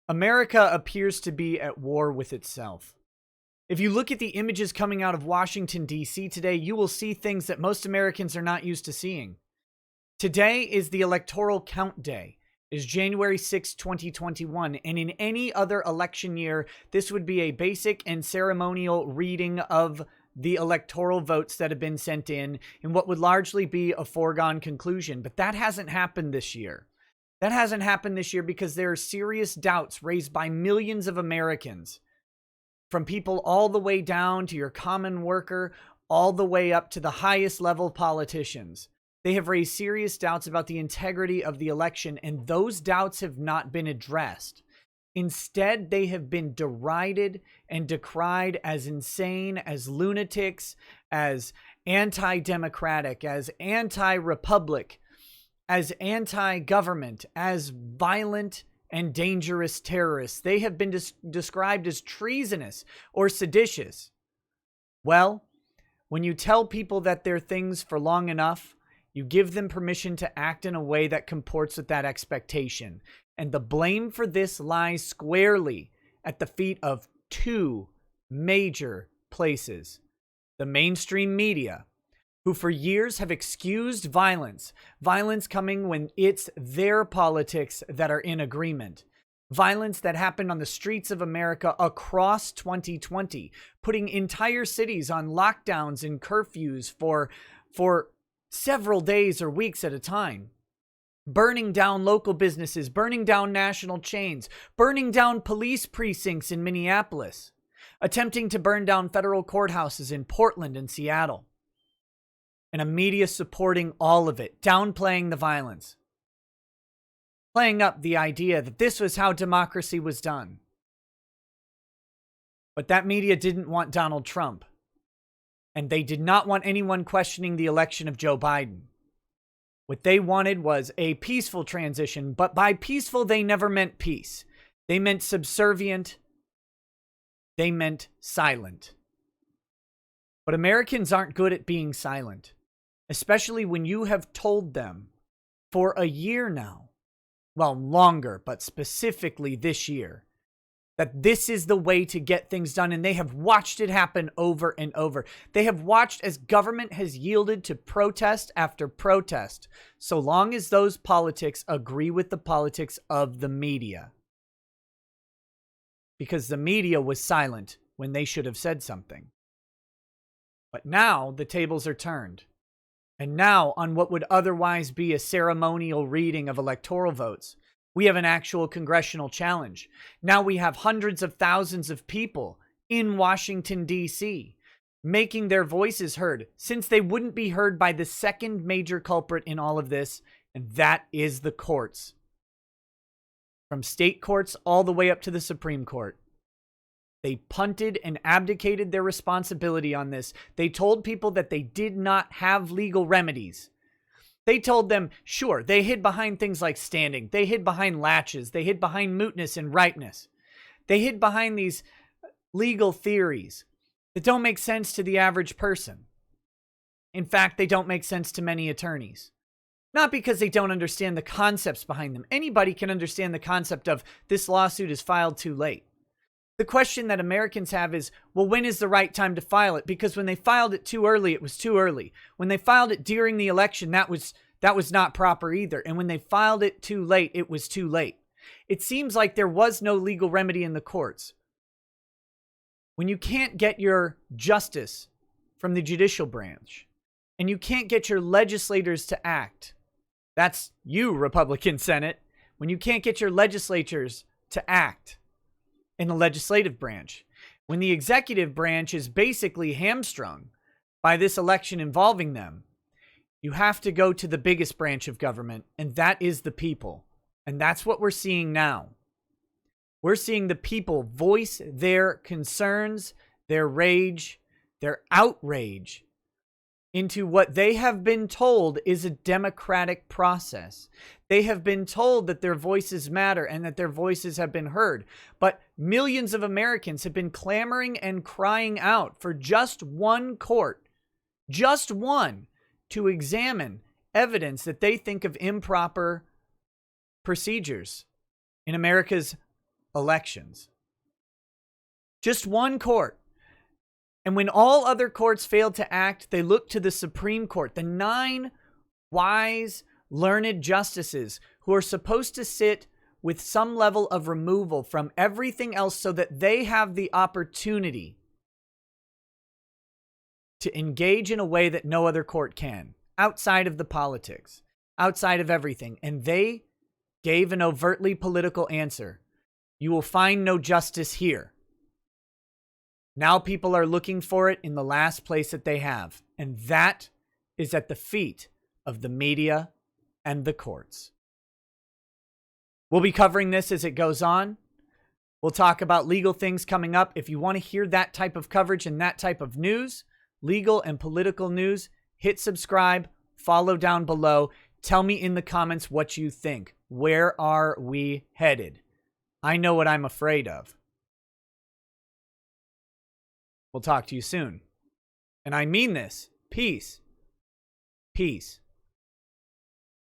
America appears to be at war with itself. If you look at the images coming out of Washington, D.C. today, you will see things that most Americans are not used to seeing. Today is the electoral count day. It is January 6, 2021, and in any other election year, this would be a basic and ceremonial reading of the electoral votes that have been sent in what would largely be a foregone conclusion. But that hasn't happened this year. That hasn't happened this year because there are serious doubts raised by millions of Americans, from people all the way down to your common worker, all the way up to the highest level politicians. They have raised serious doubts about the integrity of the election, and those doubts have not been addressed. Instead, they have been derided and decried as insane, as lunatics, as anti-democratic, as anti-republic, as anti-government, as violent and dangerous terrorists. They have been described as treasonous or seditious. Well, when you tell people that they're things for long enough, you give them permission to act in a way that comports with that expectation. And the blame for this lies squarely at the feet of two major places: the mainstream media, who for years have excused violence coming when it's their politics that are in agreement. Violence that happened on the streets of America across 2020, putting entire cities on lockdowns and curfews for several days or weeks at a time. Burning down local businesses, burning down national chains, burning down police precincts in Minneapolis, attempting to burn down federal courthouses in Portland and Seattle. And a media supporting all of it, downplaying the violence, playing up the idea that this was how democracy was done. But that media didn't want Donald Trump, and they did not want anyone questioning the election of Joe Biden. What they wanted was a peaceful transition, but by peaceful, they never meant peace. They meant subservient. They meant silent. But Americans aren't good at being silent, especially when you have told them for a year now, well, longer, but specifically this year, that this is the way to get things done. And they have watched it happen over and over. They have watched as government has yielded to protest after protest, so long as those politics agree with the politics of the media. Because the media was silent when they should have said something. But now the tables are turned. And now, on what would otherwise be a ceremonial reading of electoral votes, we have an actual congressional challenge. Now we have hundreds of thousands of people in Washington, D.C., making their voices heard, since they wouldn't be heard by the second major culprit in all of this, and that is the courts. From state courts all the way up to the Supreme Court. They punted and abdicated their responsibility on this. They told people that they did not have legal remedies. They told them, sure, they hid behind things like standing. They hid behind latches. They hid behind mootness and ripeness. They hid behind these legal theories that don't make sense to the average person. In fact, they don't make sense to many attorneys. Not because they don't understand the concepts behind them. Anybody can understand the concept of this lawsuit is filed too late. The question that Americans have is, well, when is the right time to file it? Because when they filed it too early, it was too early. When they filed it during the election, that was not proper either. And when they filed it too late, it was too late. It seems like there was no legal remedy in the courts. When you can't get your justice from the judicial branch, and you can't get your legislators to act, that's you, Republican Senate, when you can't get your legislatures to act in the legislative branch, when the executive branch is basically hamstrung by this election involving them, you have to go to the biggest branch of government, and that is the people. And that's what we're seeing now. We're seeing the people voice their concerns, their rage, their outrage into what they have been told is a democratic process. They have been told that their voices matter and that their voices have been heard. But millions of Americans have been clamoring and crying out for just one court, just one, to examine evidence that they think of improper procedures in America's elections. Just one court. And when all other courts failed to act, they looked to the Supreme Court, the 9 wise, learned justices who are supposed to sit with some level of removal from everything else so that they have the opportunity to engage in a way that no other court can, outside of the politics, outside of everything. And they gave an overtly political answer. You will find no justice here. Now people are looking for it in the last place that they have, and that is at the feet of the media and the courts. We'll be covering this as it goes on. We'll talk about legal things coming up. If you want to hear that type of coverage and that type of news, legal and political news, hit subscribe, follow down below. Tell me in the comments what you think. Where are we headed? I know what I'm afraid of. We'll talk to you soon. And I mean this. Peace. Peace.